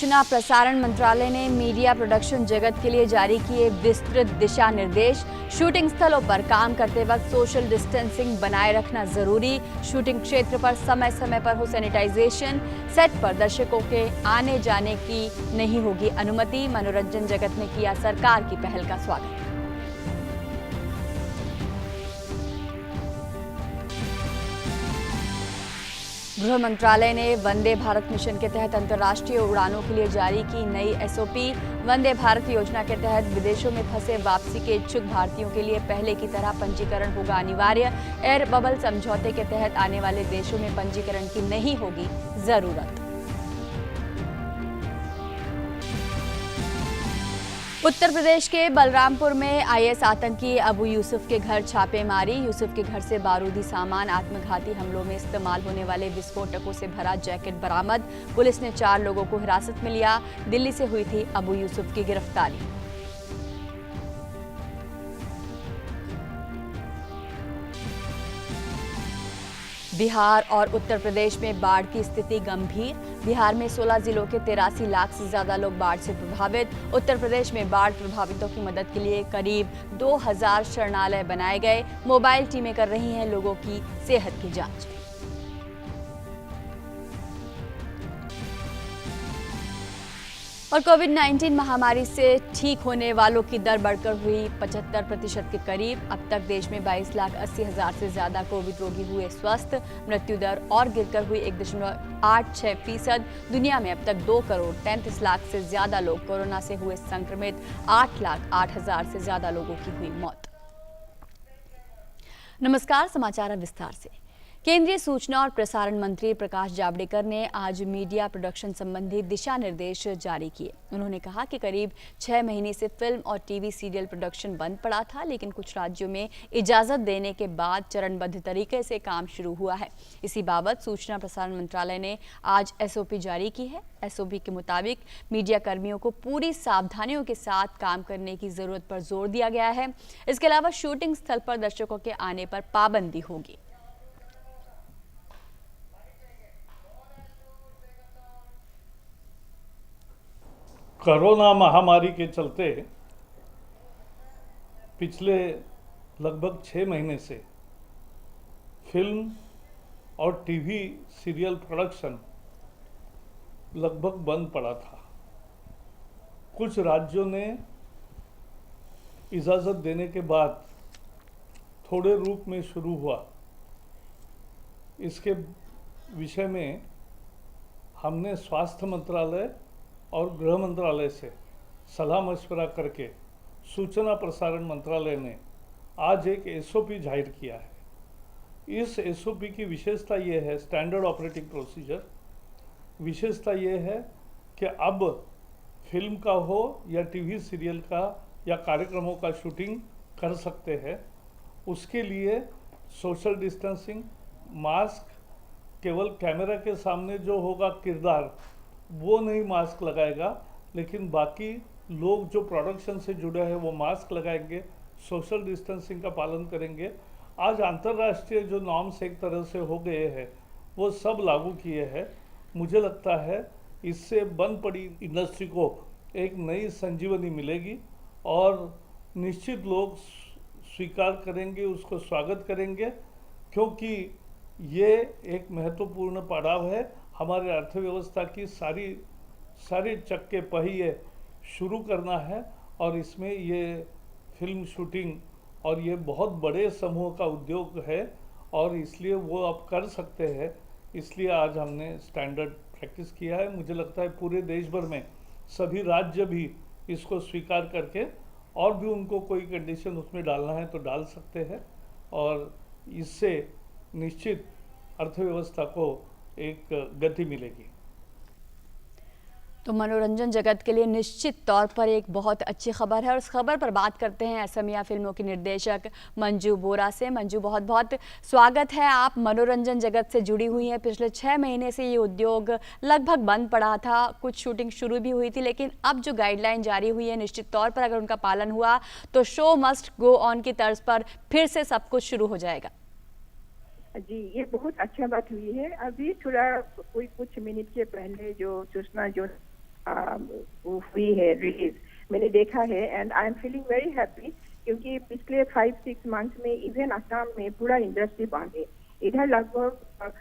सूचना प्रसारण मंत्रालय ने मीडिया प्रोडक्शन जगत के लिए जारी किए विस्तृत दिशा निर्देश। शूटिंग स्थलों पर काम करते वक्त सोशल डिस्टेंसिंग बनाए रखना जरूरी। शूटिंग क्षेत्र पर समय समय पर हो सैनिटाइजेशन। सेट पर दर्शकों के आने जाने की नहीं होगी अनुमति। मनोरंजन जगत ने किया सरकार की पहल का स्वागत। गृह मंत्रालय ने वंदे भारत मिशन के तहत अंतर्राष्ट्रीय उड़ानों के लिए जारी की नई एसओपी। वंदे भारत योजना के तहत विदेशों में फंसे वापसी के इच्छुक भारतीयों के लिए पहले की तरह पंजीकरण होगा अनिवार्य। एयर बबल समझौते के तहत आने वाले देशों में पंजीकरण की नहीं होगी जरूरत। उत्तर प्रदेश के बलरामपुर में आईएस आतंकी अबू यूसुफ के घर छापेमारी। यूसुफ के घर से बारूदी सामान, आत्मघाती हमलों में इस्तेमाल होने वाले विस्फोटकों से भरा जैकेट बरामद। पुलिस ने 4 लोगों को हिरासत में लिया। दिल्ली से हुई थी अबू यूसुफ की गिरफ्तारी। बिहार और उत्तर प्रदेश में बाढ़ की स्थिति गंभीर। बिहार में 16 जिलों के 83 लाख से ज्यादा लोग बाढ़ से प्रभावित। उत्तर प्रदेश में बाढ़ प्रभावितों की मदद के लिए करीब 2000 शरणालय बनाए गए। मोबाइल टीमें कर रही हैं लोगों की सेहत की जांच। और कोविड-19 महामारी से ठीक होने वालों की दर बढ़कर हुई 75% के करीब। अब तक देश में 22,80,000 से ज्यादा कोविड रोगी हुए स्वस्थ। मृत्यु दर और गिरकर हुई 1.86%। दुनिया में अब तक 2,33,00,000 से ज्यादा लोग कोरोना से हुए संक्रमित। 8,08,000 से ज्यादा लोगों की हुई मौत। नमस्कार, समाचार अब विस्तार से। केंद्रीय सूचना और प्रसारण मंत्री प्रकाश जावड़ेकर ने आज मीडिया प्रोडक्शन संबंधी दिशा निर्देश जारी किए। उन्होंने कहा कि करीब 6 महीने से फिल्म और टीवी सीरियल प्रोडक्शन बंद पड़ा था, लेकिन कुछ राज्यों में इजाजत देने के बाद चरणबद्ध तरीके से काम शुरू हुआ है। इसी बाबत सूचना प्रसारण मंत्रालय ने आज एसओपी जारी की है। एसओपी के मुताबिक मीडिया कर्मियों को पूरी सावधानियों के साथ काम करने की जरूरत पर जोर दिया गया है। इसके अलावा शूटिंग स्थल पर दर्शकों के आने पर पाबंदी होगी। कोरोना महामारी के चलते पिछले लगभग 6 महीने से फिल्म और टीवी सीरियल प्रोडक्शन लगभग बंद पड़ा था। कुछ राज्यों ने इजाज़त देने के बाद थोड़े रूप में शुरू हुआ। इसके विषय में हमने स्वास्थ्य मंत्रालय और गृह मंत्रालय से सलाह मशवरा करके सूचना प्रसारण मंत्रालय ने आज एक एसओपी जाहिर किया है। इस एसओपी की विशेषता ये है, स्टैंडर्ड ऑपरेटिंग प्रोसीजर, विशेषता ये है कि अब फिल्म का हो या टीवी सीरियल का या कार्यक्रमों का शूटिंग कर सकते हैं। उसके लिए सोशल डिस्टेंसिंग, मास्क, केवल कैमरा के सामने जो होगा किरदार वो नहीं मास्क लगाएगा, लेकिन बाकी लोग जो प्रोडक्शन से जुड़े हैं वो मास्क लगाएंगे, सोशल डिस्टेंसिंग का पालन करेंगे। आज अंतर्राष्ट्रीय जो नॉर्म्स एक तरह से हो गए हैं वो सब लागू किए हैं। मुझे लगता है इससे बंद पड़ी इंडस्ट्री को एक नई संजीवनी मिलेगी और निश्चित लोग स्वीकार करेंगे, उसको स्वागत करेंगे, क्योंकि ये एक महत्वपूर्ण पड़ाव है। हमारे अर्थव्यवस्था की सारी चक्के पहिए शुरू करना है और इसमें ये फिल्म शूटिंग और ये बहुत बड़े समूह का उद्योग है और इसलिए वो अब कर सकते हैं। इसलिए आज हमने स्टैंडर्ड प्रैक्टिस किया है। मुझे लगता है पूरे देश भर में सभी राज्य भी इसको स्वीकार करके और भी उनको कोई कंडीशन उसमें डालना है तो डाल सकते हैं और इससे निश्चित अर्थव्यवस्था को एक गति मिलेगी। तो मनोरंजन जगत के लिए निश्चित तौर पर एक बहुत अच्छी खबर है और इस खबर पर बात करते हैं असमिया फिल्मों की निर्देशक मंजू बोरा से। मंजू, बहुत बहुत स्वागत है। आप मनोरंजन जगत से जुड़ी हुई हैं। पिछले 6 महीने से ये उद्योग लगभग बंद पड़ा था, कुछ शूटिंग शुरू भी हुई थी, लेकिन अब जो गाइडलाइन जारी हुई है निश्चित तौर पर अगर उनका पालन हुआ तो शो मस्ट गो ऑन की तर्ज पर फिर से सब कुछ शुरू हो जाएगा। जी, ये बहुत अच्छा बात हुई है। अभी थोड़ा कुछ मिनट के पहले जो सूचना जो हुई है रिलीज, मैंने देखा है and I am feeling very happy, क्योंकि पिछले 5-6 मंथ्स में इवन असम में पूरा इंडस्ट्री बंद है। इधर लगभग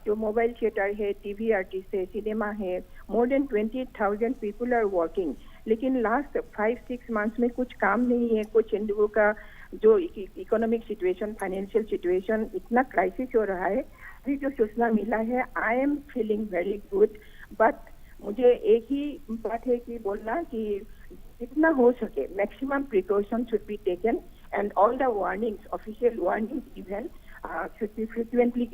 जो मोबाइल थिएटर है, टीवी आर्टिस्ट है, सिनेमा है, more than 20,000 people are working. लेकिन लास्ट 5-6 मंथ्स में कुछ काम नहीं है। कुछ इन लोगों का जो इकोनॉमिक सिचुएशन, फाइनेंशियल सिचुएशन, इतना क्राइसिस हो रहा है। अभी जो सूचना मिला है, I am feeling very good, but मुझे एक ही बात है कि बोलना कि जितना हो सके maximum precaution should be taken and all the warnings, official warnings even should be frequently.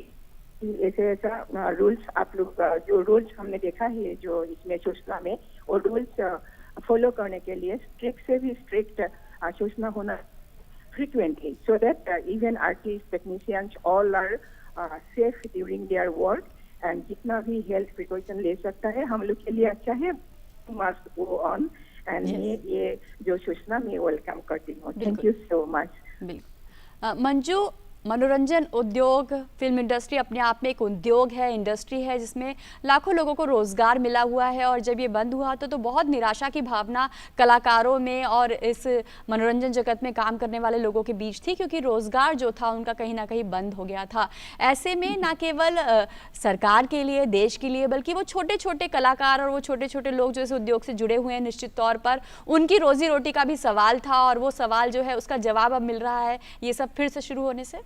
ऐसा रूल्स आप लोग जो रूल्स हमने देखा है जो इसमें सूचना में, वो रूल्स फॉलो करने के लिए स्ट्रिक्ट से भी स्ट्रिक्ट सूचना होना frequently, so that even artist, technicians all are safe during their work, and जितना भी हेल्थ प्रिकॉशन ले सकता है हम लोग के लिए अच्छा है। मस्ट गो ऑन, एंड ये जो सूचना मैं वेलकम करती हूँ। Thank you so much. बिल्कुल मंजू, मनोरंजन उद्योग, फिल्म इंडस्ट्री अपने आप में एक उद्योग है, इंडस्ट्री है जिसमें लाखों लोगों को रोजगार मिला हुआ है, और जब ये बंद हुआ तो बहुत निराशा की भावना कलाकारों में और इस मनोरंजन जगत में काम करने वाले लोगों के बीच थी, क्योंकि रोजगार जो था उनका कहीं ना कहीं बंद हो गया था। ऐसे में न केवल सरकार के लिए, देश के लिए, बल्कि वो छोटे छोटे कलाकार और वो छोटे छोटे लोग जो इस उद्योग से जुड़े हुए हैं, निश्चित तौर पर उनकी रोजी रोटी का भी सवाल था, और वो सवाल जो है उसका जवाब अब मिल रहा है ये सब फिर से शुरू होने से।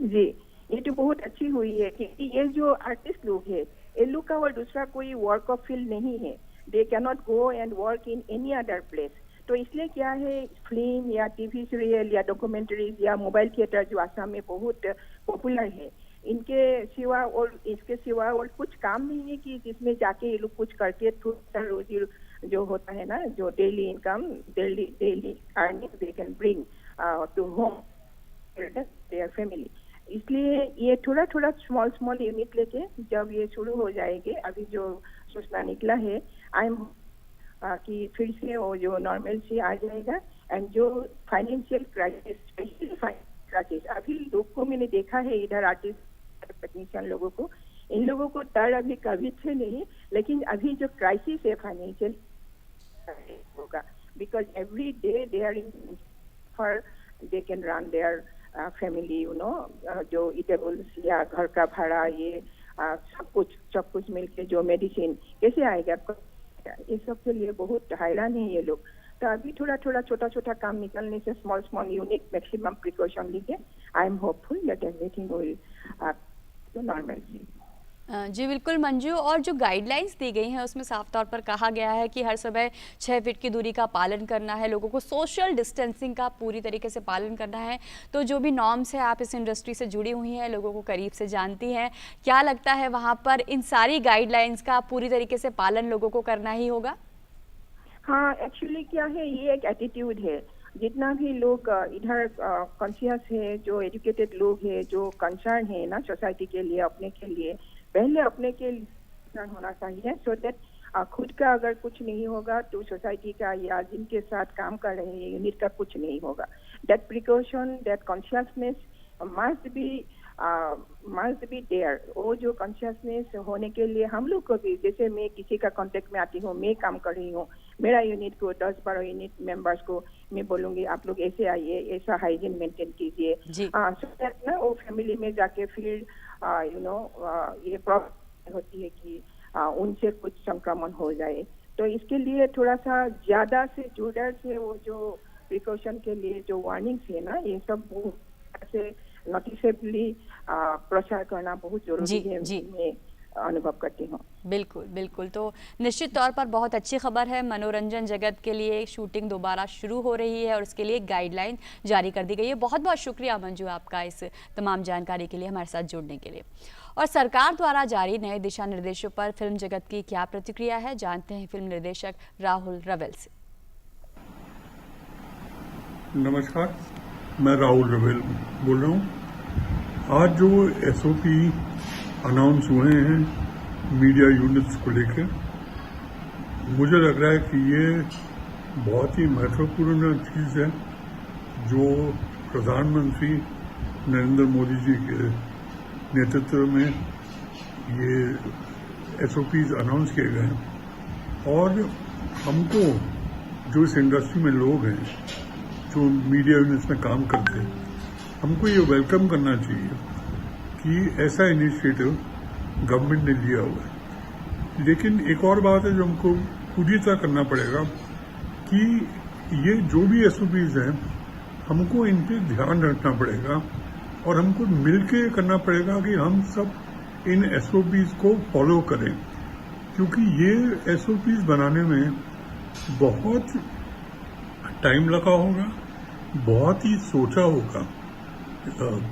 जी, ये तो बहुत अच्छी हुई है कि ये जो आर्टिस्ट लोग हैं, ये लोग का और दूसरा कोई वर्क ऑफ फील्ड नहीं है। They can not go and work in any other place. तो इसलिए क्या है, फिल्म या टीवी सीरियल या डॉक्यूमेंट्रीज या मोबाइल थिएटर जो आसाम में बहुत पॉपुलर है, इनके सिवा और इसके सिवा और कुछ काम नहीं है कि जिसमें जाके ये लोग कुछ करके थोड़ा रोजी जो होता है ना, जो daily income, daily earning they can bring to home their family. इसलिए ये थोड़ा थोड़ा स्मॉल यूनिट लेके जब ये शुरू हो जाएंगे, अभी जो सूचना निकला है, आई एम कि फिर से वो जो नॉर्मल से आ जाएगा। एंड जो फाइनेंशियल क्राइसिस, स्पेशली क्राइसिस, अभी लोग को मैंने देखा है इधर आर्टिस्ट, टेक्नीशियन लोगों को, इन लोगों को डर अभी कभी से नहीं, लेकिन अभी जो क्राइसिस है फाइनेंशियल होगा, because every day they are in for they can run their family, you know, जो इटेबल्स या घर का भाड़ा, ये सब कुछ मिलके जो मेडिसिन कैसे आएगा, ये सब के लिए बहुत हैरान है ये लोग। तो अभी थोड़ा थोड़ा छोटा छोटा काम निकलने से स्मॉल यूनिट मैक्सिमम प्रिकॉशन लीजिए। I am hopeful that everything will normal. जी बिल्कुल मंजू, और जो गाइडलाइंस दी गई हैं उसमें साफ तौर पर कहा गया है कि हर समय 6 फीट की दूरी का पालन करना है, लोगों को सोशल डिस्टेंसिंग का पूरी तरीके से पालन करना है। तो जो भी नॉर्म्स है, आप इस इंडस्ट्री से जुड़ी हुई हैं, लोगों को करीब से जानती हैं, क्या लगता है वहाँ पर इन सारी गाइडलाइंस का पूरी तरीके से पालन लोगों को करना ही होगा? हाँ, एक्चुअली क्या है, ये एक एटीट्यूड है। जितना भी लोग इधर कॉन्शियस है, जो एजुकेटेड लोग है, जो कंसर्न है ना सोसाइटी के लिए, अपने के लिए, पहले अपने के लिए होना चाहिए, सो दैट खुद का अगर कुछ नहीं होगा तो सोसाइटी का या जिनके साथ काम कर रहे हैं यूनिट का कुछ नहीं होगा। That precaution, that consciousness must be there. वो जो कॉन्शियसनेस होने के लिए हम लोग को भी, जैसे मैं किसी का कांटेक्ट में आती हूँ, मैं काम कर रही हूँ, मेरा यूनिट को 10-12 यूनिट मेंबर्स को मैं बोलूंगी आप लोग ऐसे आइए, ऐसा हाइजीन मेंटेन कीजिए, सो दैट ना वो फैमिली में जाके फिर यू नो ये प्रॉब्लम होती है कि उनसे कुछ संक्रमण हो जाए। तो इसके लिए थोड़ा सा ज्यादा से जुड़ा से वो जो प्रिकॉशन के लिए जो वार्निंग्स है ना, ये सब से नोटिसेबली प्रचार करना बहुत जरूरी है, मैं अनुभव करती हूँ। बिल्कुल बिल्कुल, तो निश्चित तौर पर बहुत अच्छी खबर है। मनोरंजन जगत के लिए शूटिंग दोबारा शुरू हो रही है और उसके लिए गाइडलाइन जारी कर दी गई है। बहुत बहुत शुक्रिया मंजू आपका इस तमाम जानकारी के लिए, हमारे साथ जुड़ने के लिए। और सरकार द्वारा जारी नए दिशा निर्देशों पर फिल्म जगत की क्या प्रतिक्रिया है, जानते हैं फिल्म निर्देशक राहुल रवेल से। नमस्कार, मैं राहुल रवेल बोल रहा हूँ। आज जो SOP अनाउंस हुए हैं मीडिया यूनिट्स को लेकर, मुझे लग रहा है कि ये बहुत ही महत्वपूर्ण चीज़ है जो प्रधानमंत्री नरेंद्र मोदी जी के नेतृत्व में ये SOPs अनाउंस किए गए हैं। और हमको जो इस इंडस्ट्री में लोग हैं, जो मीडिया यूनिट्स में काम करते हैं, हमको ये वेलकम करना चाहिए कि ऐसा इनिशिएटिव गवर्नमेंट ने लिया हुआ है। लेकिन एक और बात है जो हमको पूरी तरह करना पड़ेगा कि ये जो भी एसओपीज हैं, हमको इन पे ध्यान रखना पड़ेगा और हमको मिलके करना पड़ेगा कि हम सब इन एसओपीज को फॉलो करें, क्योंकि ये एसओपीज बनाने में बहुत टाइम लगा होगा, बहुत ही सोचा होगा।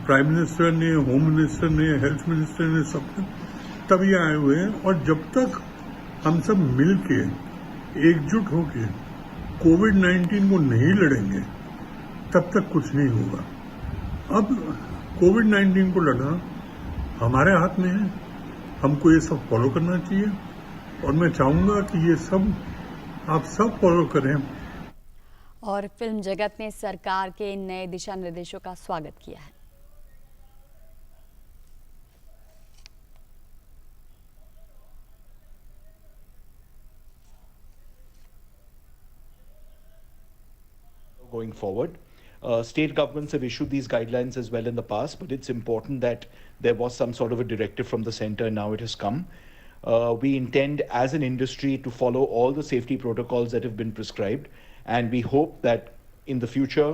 प्राइम मिनिस्टर ने, होम मिनिस्टर ने, हेल्थ मिनिस्टर ने, सब तब ये आए हुए हैं। और जब तक हम सब मिलके एकजुट होके कोविड-19 को नहीं लड़ेंगे, तब तक कुछ नहीं होगा। अब कोविड-19 को लड़ना हमारे हाथ में है, हमको ये सब फॉलो करना चाहिए और मैं चाहूंगा कि ये सब आप सब फॉलो करें। और फिल्म जगत ने सरकार के नए दिशा निर्देशों का स्वागत किया है। Going forward, state governments have issued these guidelines as well in the past, but it's important that there was some sort of a directive from the center, and now it has come. We intend as an industry to follow all the safety protocols that have been prescribed, and we hope that in the future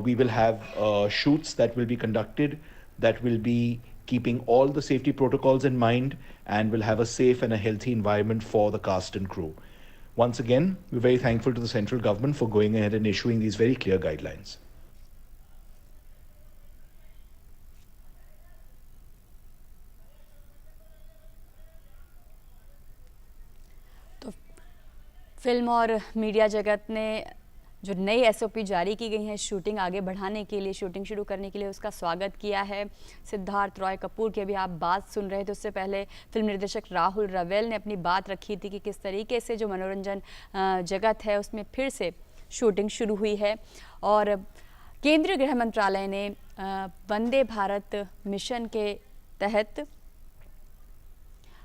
we will have shoots that will be conducted that will be keeping all the safety protocols in mind and will have a safe and a healthy environment for the cast and crew. Once again, we're very thankful to the central government for going ahead and issuing these very clear guidelines. तो film और media जगत ने जो नई SOP जारी की गई है शूटिंग आगे बढ़ाने के लिए, शूटिंग शुरू करने के लिए, उसका स्वागत किया है। सिद्धार्थ रॉय कपूर की अभी आप बात सुन रहे थे, उससे पहले फिल्म निर्देशक राहुल रवेल ने अपनी बात रखी थी कि किस तरीके से जो मनोरंजन जगत है उसमें फिर से शूटिंग शुरू हुई है। और केंद्रीय गृह मंत्रालय ने वंदे भारत मिशन के तहत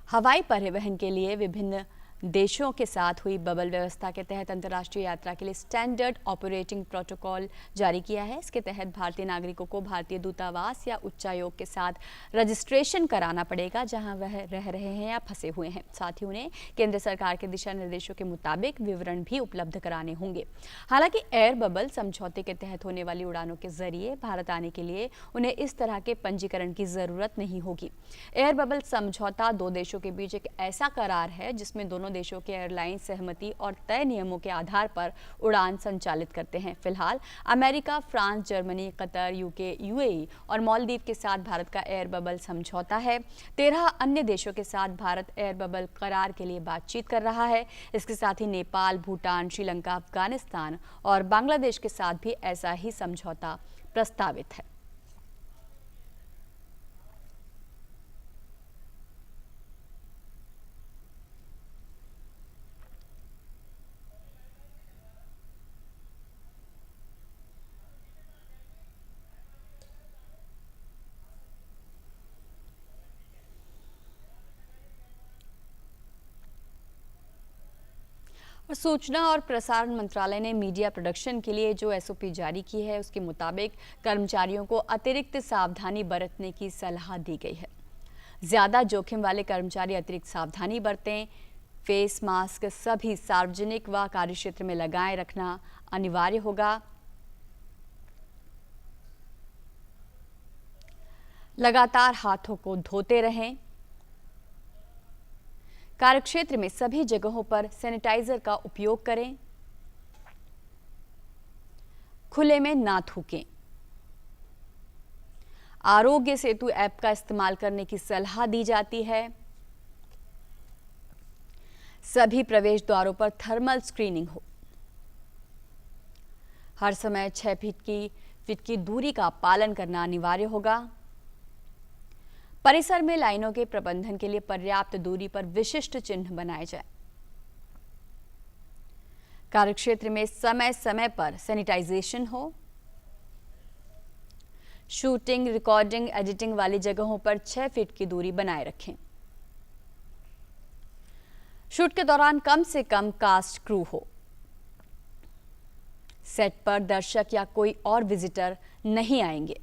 हवाई परिवहन के लिए विभिन्न देशों के साथ हुई बबल व्यवस्था के तहत अंतर्राष्ट्रीय यात्रा के लिए स्टैंडर्ड ऑपरेटिंग प्रोटोकॉल जारी किया है। इसके तहत भारतीय नागरिकों को भारतीय दूतावास या उच्चायोग के साथ रजिस्ट्रेशन कराना पड़ेगा जहां वह रह रहे हैं या फंसे हुए हैं। साथ ही उन्हें केंद्र सरकार के दिशा निर्देशों के मुताबिक विवरण भी उपलब्ध कराने होंगे। हालांकि एयर बबल समझौते के तहत होने वाली उड़ानों के जरिए भारत आने के लिए उन्हें इस तरह के पंजीकरण की जरूरत नहीं होगी। एयर बबल समझौता दो देशों के बीच एक ऐसा करार है जिसमें दोनों देशों के एयरलाइन सहमति और तय नियमों के आधार पर उड़ान संचालित करते हैं। फिलहाल America, France, Germany, Qatar, UK, UAE और मालदीव के साथ भारत का एयर बबल समझौता है। 13 अन्य देशों के साथ भारत एयर बबल करार के लिए बातचीत कर रहा है। इसके साथ ही नेपाल, भूटान, श्रीलंका, अफगानिस्तान और बांग्लादेश के साथ भी ऐसा ही समझौता प्रस्तावित है। और सूचना और प्रसारण मंत्रालय ने मीडिया प्रोडक्शन के लिए जो एसओपी जारी की है उसके मुताबिक कर्मचारियों को अतिरिक्त सावधानी बरतने की सलाह दी गई है। ज़्यादा जोखिम वाले कर्मचारी अतिरिक्त सावधानी बरतें। फेस मास्क सभी सार्वजनिक व कार्यक्षेत्र में लगाए रखना अनिवार्य होगा। लगातार हाथों को धोते रहें। कार्यक्षेत्र में सभी जगहों पर सैनिटाइजर का उपयोग करें। खुले में ना थूकें। आरोग्य सेतु ऐप का इस्तेमाल करने की सलाह दी जाती है। सभी प्रवेश द्वारों पर थर्मल स्क्रीनिंग हो। हर समय 6 फीट की दूरी का पालन करना अनिवार्य होगा। परिसर में लाइनों के प्रबंधन के लिए पर्याप्त दूरी पर विशिष्ट चिन्ह बनाए जाए। कार्यक्षेत्र में समय समय पर सैनिटाइजेशन हो। शूटिंग, रिकॉर्डिंग, एडिटिंग वाली जगहों पर 6 फीट की दूरी बनाए रखें। शूट के दौरान कम से कम कास्ट क्रू हो। सेट पर दर्शक या कोई और विजिटर नहीं आएंगे।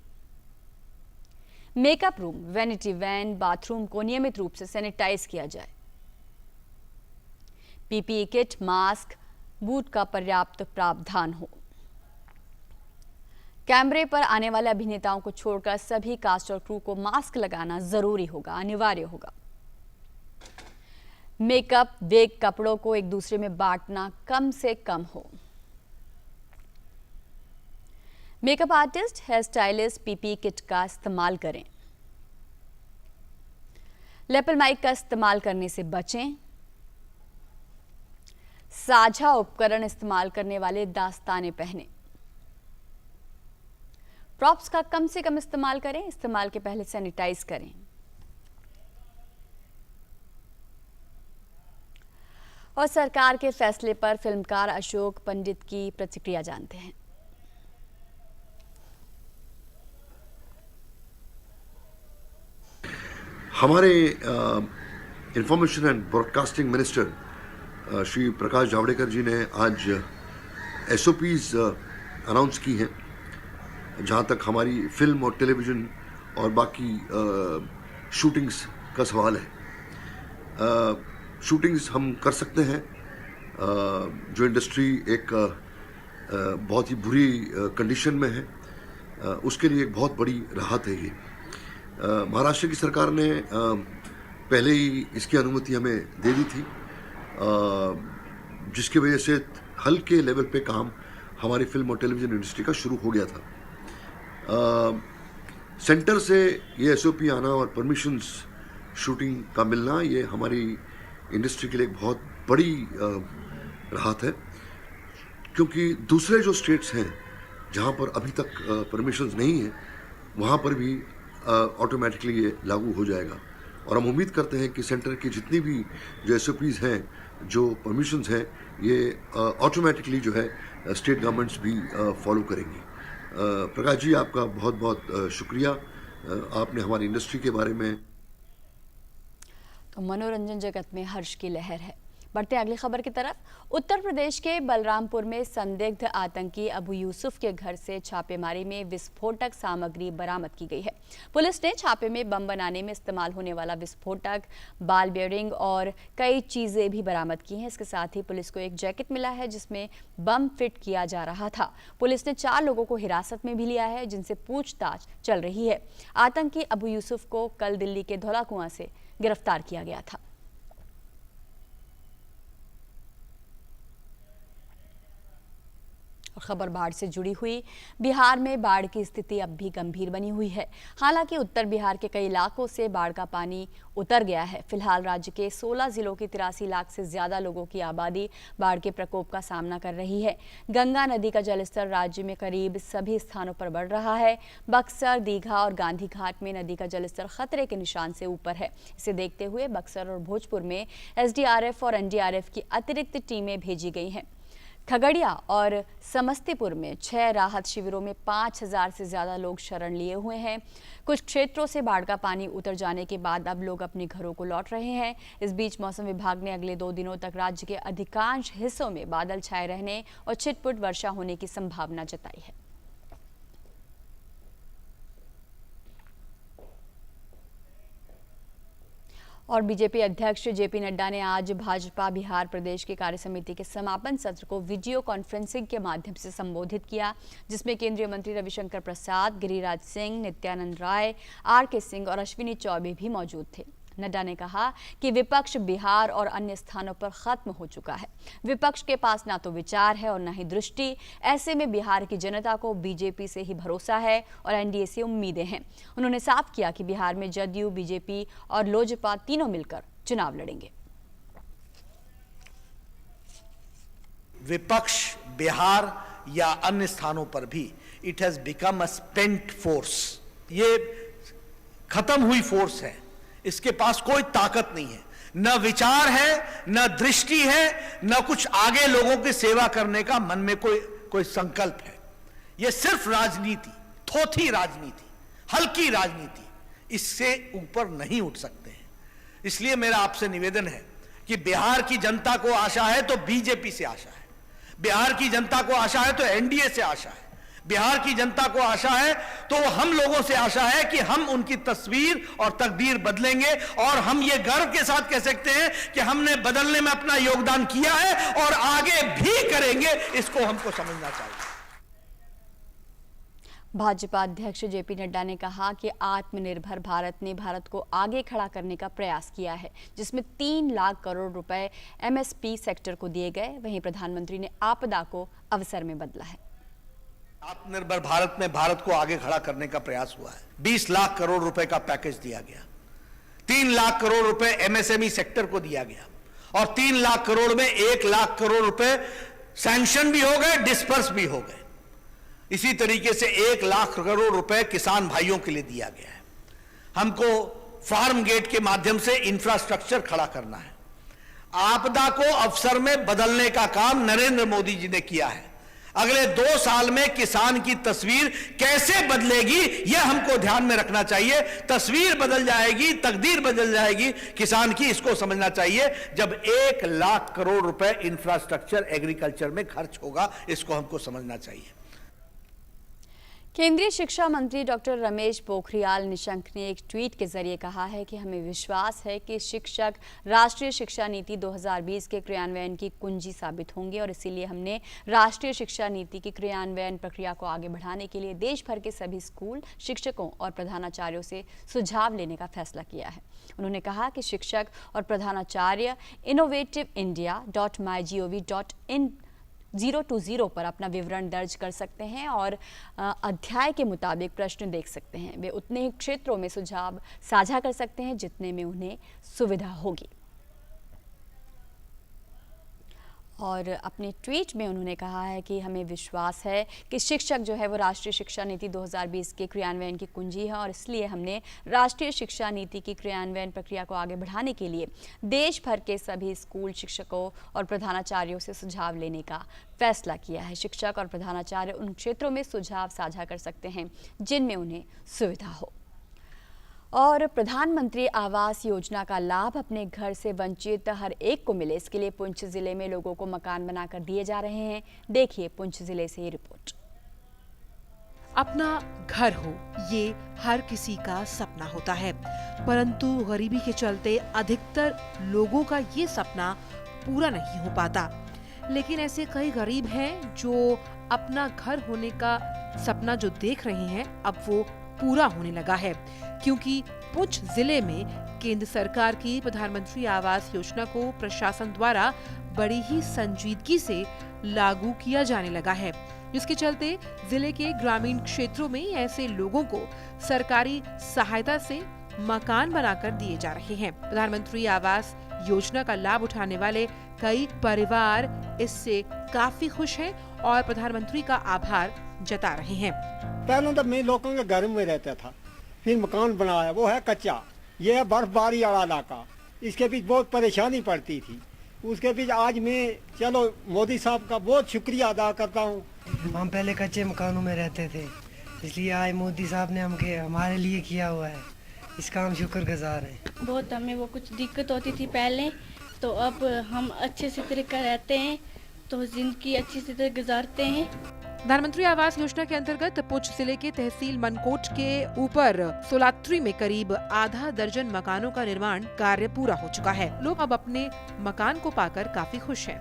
Makeup room, vanity van, bathroom को नियमित रूप से सैनिटाइज किया जाए। पीपीई किट, मास्क, बूट का पर्याप्त प्रावधान हो। कैमरे पर आने वाले अभिनेताओं को छोड़कर सभी कास्ट और क्रू को मास्क लगाना जरूरी होगा, अनिवार्य होगा। मेकअप, वेग, कपड़ों को एक दूसरे में बांटना कम से कम हो। Makeup artist, hair stylist PPE kit का इस्तेमाल करें। लेपल माइक का इस्तेमाल करने से बचें। साझा उपकरण इस्तेमाल करने वाले दास्ताने पहने। प्रॉप्स का कम से कम इस्तेमाल करें। इस्तेमाल के पहले सैनिटाइज करें। और सरकार के फैसले पर फिल्मकार अशोक पंडित की प्रतिक्रिया जानते हैं। हमारे information and broadcasting minister Shri Prakash Javadekar ji ने आज एसओपीज अनाउंस की हैं, जहां तक हमारी फिल्म और टेलीविज़न और बाकी शूटिंग्स का सवाल है। शूटिंग्स हम कर सकते हैं। जो इंडस्ट्री एक बहुत ही बुरी कंडीशन में है, उसके लिए एक बहुत बड़ी राहत है ये। महाराष्ट्र की सरकार ने पहले ही इसकी अनुमति हमें दे दी थी, जिसकी वजह से हल्के लेवल पे काम हमारी फिल्म और टेलीविज़न इंडस्ट्री का शुरू हो गया था। सेंटर से ये एसओपी आना और परमिशंस शूटिंग का मिलना, ये हमारी इंडस्ट्री के लिए एक बहुत बड़ी राहत है, क्योंकि दूसरे जो स्टेट्स हैं जहाँ पर अभी तक परमिशंस नहीं है, वहाँ पर भी ऑटोमेटिकली ये लागू हो जाएगा। और हम उम्मीद करते हैं कि सेंटर की जितनी भी जो एसओपीज़ हैं, जो परमिशंस हैं, ये ऑटोमेटिकली जो है स्टेट गवर्नमेंट्स भी फॉलो करेंगी। प्रकाश जी, आपका बहुत बहुत शुक्रिया। आपने हमारी इंडस्ट्री के बारे में। तो मनोरंजन जगत में हर्ष की लहर है। बढ़ते अगली खबर की तरफ। उत्तर प्रदेश के बलरामपुर में संदिग्ध आतंकी अबू यूसुफ के घर से छापेमारी में विस्फोटक सामग्री बरामद की गई है। पुलिस ने छापे में बम बनाने में इस्तेमाल होने वाला विस्फोटक, बाल बेयरिंग और कई चीजें भी बरामद की हैं। इसके साथ ही पुलिस को एक जैकेट मिला है जिसमें बम फिट किया जा रहा था। पुलिस ने 4 लोगों को हिरासत में भी लिया है, जिनसे पूछताछ चल रही है। आतंकी अबू यूसुफ को कल दिल्ली के धौलाकुआं से गिरफ्तार किया गया था। खबर बाढ़ से जुड़ी हुई। बिहार में बाढ़ की स्थिति अब भी गंभीर बनी हुई है। हालांकि उत्तर बिहार के कई इलाकों से बाढ़ का पानी उतर गया है। फिलहाल राज्य के 16 जिलों की 83 लाख से ज्यादा लोगों की आबादी बाढ़ के प्रकोप का सामना कर रही है। गंगा नदी का जलस्तर राज्य में करीब सभी स्थानों पर बढ़ रहा है। बक्सर, दीघा और गांधी घाट में नदी का जलस्तर खतरे के निशान से ऊपर है। इसे देखते हुए बक्सर और भोजपुर में एसडीआरएफ और एनडीआरएफ की अतिरिक्त टीमें भेजी गई हैं। खगड़िया और समस्तीपुर में 6 राहत शिविरों में 5000 से ज्यादा लोग शरण लिए हुए हैं। कुछ क्षेत्रों से बाढ़ का पानी उतर जाने के बाद अब लोग अपने घरों को लौट रहे हैं। इस बीच मौसम विभाग ने अगले 2 दिनों तक राज्य के अधिकांश हिस्सों में बादल छाए रहने और छिटपुट वर्षा होने की संभावना जताई है। और बीजेपी अध्यक्ष जेपी नड्डा ने आज भाजपा बिहार प्रदेश की कार्यसमिति के समापन सत्र को वीडियो कॉन्फ्रेंसिंग के माध्यम से संबोधित किया, जिसमें केंद्रीय मंत्री रविशंकर प्रसाद, गिरिराज सिंह, नित्यानंद राय, आर.के. सिंह और अश्विनी चौबे भी मौजूद थे। नड्डा ने कहा कि विपक्ष बिहार और अन्य स्थानों पर खत्म हो चुका है। विपक्ष के पास ना तो विचार है और ना ही दृष्टि। ऐसे में बिहार की जनता को बीजेपी से ही भरोसा है और एनडीए से उम्मीदें हैं। उन्होंने साफ किया कि बिहार में जदयू, बीजेपी और लोजपा तीनों मिलकर चुनाव लड़ेंगे। विपक्ष बिहार या अन्य स्थानों पर भी it has become a spent force. ये खत्म हुई फोर्स है। इसके पास कोई ताकत नहीं है, न विचार है, न दृष्टि है, न कुछ आगे लोगों की सेवा करने का मन में कोई संकल्प है। यह सिर्फ राजनीति, थोथी राजनीति, हल्की राजनीति, इससे ऊपर नहीं उठ सकते हैं। इसलिए मेरा आपसे निवेदन है कि बिहार की जनता को आशा है तो बीजेपी से आशा है, बिहार की जनता को आशा है तो एनडीए से आशा है, बिहार की जनता को आशा है तो हम लोगों से आशा है कि हम उनकी तस्वीर और तकदीर बदलेंगे। और हम ये गर्व के साथ कह सकते हैं कि हमने बदलने में अपना योगदान किया है और आगे भी करेंगे, इसको हमको समझना चाहिए। भाजपा अध्यक्ष जेपी नड्डा ने कहा कि आत्मनिर्भर भारत ने भारत को आगे खड़ा करने का प्रयास किया है, जिसमें 3 लाख करोड़ रुपए एमएसपी सेक्टर को दिए गए। वहीं प्रधानमंत्री ने आपदा को अवसर में बदला है। आत्मनिर्भर भारत में भारत को आगे खड़ा करने का प्रयास हुआ है। 20 लाख करोड़ रुपए का पैकेज दिया गया, 3 लाख करोड़ रुपए एमएसएमई सेक्टर को दिया गया और 3 लाख करोड़ में 1 लाख करोड़ रुपए सैंक्शन भी हो गए, डिस्पर्स भी हो गए। इसी तरीके से 1 लाख करोड़ रुपए किसान भाइयों के लिए दिया गया है। हमको फार्म गेट के माध्यम से इंफ्रास्ट्रक्चर खड़ा करना है। आपदा को अवसर में बदलने का काम नरेंद्र मोदी जी ने किया है। अगले 2 साल में किसान की तस्वीर कैसे बदलेगी, यह हमको ध्यान में रखना चाहिए। तस्वीर बदल जाएगी, तकदीर बदल जाएगी किसान की, इसको समझना चाहिए जब 1 लाख करोड़ रुपए इंफ्रास्ट्रक्चर एग्रीकल्चर में खर्च होगा, इसको हमको समझना चाहिए। केंद्रीय शिक्षा मंत्री डॉक्टर रमेश पोखरियाल निशंक ने एक ट्वीट के जरिए कहा है कि हमें विश्वास है कि शिक्षक राष्ट्रीय शिक्षा नीति 2020 के क्रियान्वयन की कुंजी साबित होंगे और इसीलिए हमने राष्ट्रीय शिक्षा नीति की क्रियान्वयन प्रक्रिया को आगे बढ़ाने के लिए देश भर के सभी स्कूल, शिक्षकों और प्रधानाचार्यों से सुझाव लेने का फैसला किया है। उन्होंने कहा कि शिक्षक और प्रधानाचार्य innovativindia.mygov.in 020 पर अपना विवरण दर्ज कर सकते हैं और अध्याय के मुताबिक प्रश्न देख सकते हैं। वे उतने ही क्षेत्रों में सुझाव साझा कर सकते हैं जितने में उन्हें सुविधा होगी। और अपने ट्वीट में उन्होंने कहा है कि हमें विश्वास है कि शिक्षक जो है वो राष्ट्रीय शिक्षा नीति 2020 के क्रियान्वयन की कुंजी है और इसलिए हमने राष्ट्रीय शिक्षा नीति की क्रियान्वयन प्रक्रिया को आगे बढ़ाने के लिए देश भर के सभी स्कूल, शिक्षकों और प्रधानाचार्यों से सुझाव लेने का फैसला किया है। शिक्षक और प्रधानाचार्य उन क्षेत्रों में सुझाव साझा कर सकते हैं जिनमें उन्हें सुविधा हो। और प्रधानमंत्री आवास योजना का लाभ अपने घर से वंचित हर एक को मिले, इसके लिए पुंछ जिले में लोगों को मकान बनाकर दिए जा रहे हैं। देखिए पुंछ जिले से ये रिपोर्ट। अपना घर हो ये हर किसी का सपना होता है, परंतु गरीबी के चलते अधिकतर लोगों का ये सपना पूरा नहीं हो पाता। लेकिन ऐसे कई गरीब हैं जो अपना घर होने का सपना जो देख रहे हैं अब वो पूरा होने लगा है, क्योंकि पुंछ जिले में केंद्र सरकार की प्रधानमंत्री आवास योजना को प्रशासन द्वारा बड़ी ही संजीदगी से लागू किया जाने लगा है, जिसके चलते जिले के ग्रामीण क्षेत्रों में ऐसे लोगों को सरकारी सहायता से मकान बनाकर दिए जा रहे हैं। प्रधानमंत्री आवास योजना का लाभ उठाने वाले कई परिवार इससे काफी खुश हैं और प्रधानमंत्री का आभार जता रहे हैं। पहले तो मैं लोगों के घर में रहता था, फिर मकान बनाया, वो है कच्चा, ये है बर्फबारी वाला इलाका, इसके बीच बहुत परेशानी पड़ती थी। उसके बीच आज मैं चलो मोदी साहब का बहुत शुक्रिया अदा करता हूँ। हम पहले कच्चे मकानों में रहते थे, इसलिए आज मोदी साहब ने हमारे लिए किया हुआ है, इसका हम शुक्रगुजार हैं। बहुत हमें वो कुछ दिक्कत होती थी पहले, तो अब हम अच्छे से तरीके रहते हैं, तो जिंदगी अच्छी से गुजारते हैं। प्रधानमंत्री आवास योजना के अंतर्गत पुंछ जिले के तहसील मनकोट के ऊपर सोलात्री में करीब आधा दर्जन मकानों का निर्माण कार्य पूरा हो चुका है। लोग अब अपने मकान को पाकर काफी खुश हैं।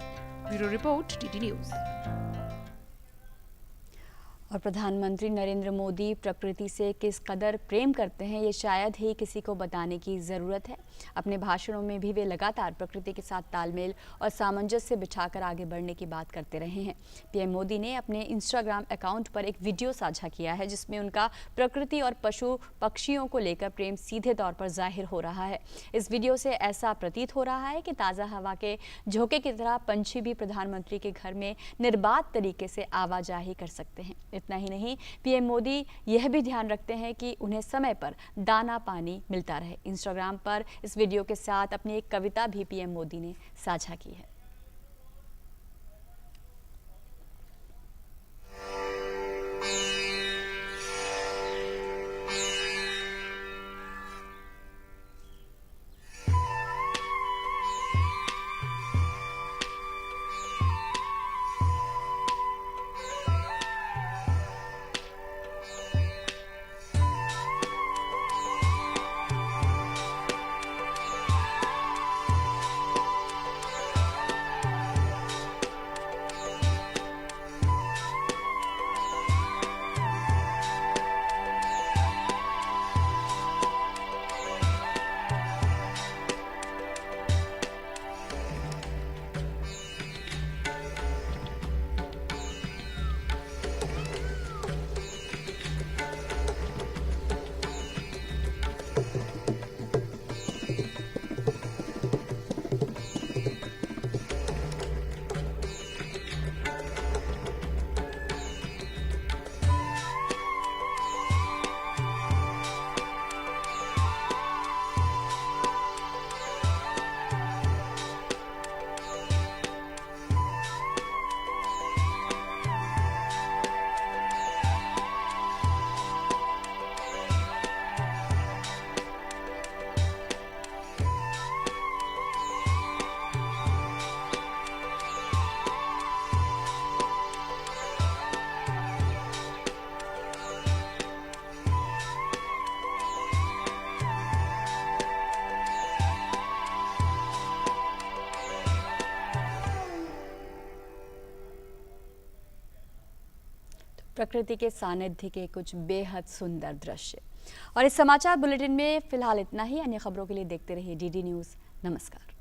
Bureau report, TT news. और प्रधानमंत्री नरेंद्र मोदी प्रकृति से किस कदर प्रेम करते हैं ये शायद ही किसी को बताने की ज़रूरत है। अपने भाषणों में भी वे लगातार प्रकृति के साथ तालमेल और सामंजस्य बिठाकर आगे बढ़ने की बात करते रहे हैं। पीएम मोदी ने अपने इंस्टाग्राम अकाउंट पर एक वीडियो साझा किया है जिसमें उनका प्रकृति और पशु पक्षियों को लेकर प्रेम सीधे तौर पर जाहिर हो रहा है। इस वीडियो से ऐसा प्रतीत हो रहा है कि ताज़ा हवा के झोंके की तरह पंछी भी प्रधानमंत्री के घर में निर्बाध तरीके से आवाजाही कर सकते हैं। इतना ही नहीं, पीएम मोदी यह भी ध्यान रखते हैं कि उन्हें समय पर दाना पानी मिलता रहे। इंस्टाग्राम पर इस वीडियो के साथ अपनी एक कविता भी पीएम मोदी ने साझा की है। प्रकृति के सानिध्य के कुछ बेहद सुंदर दृश्य। और इस समाचार बुलेटिन में फिलहाल इतना ही। अन्य खबरों के लिए देखते रहिए DD न्यूज़। नमस्कार।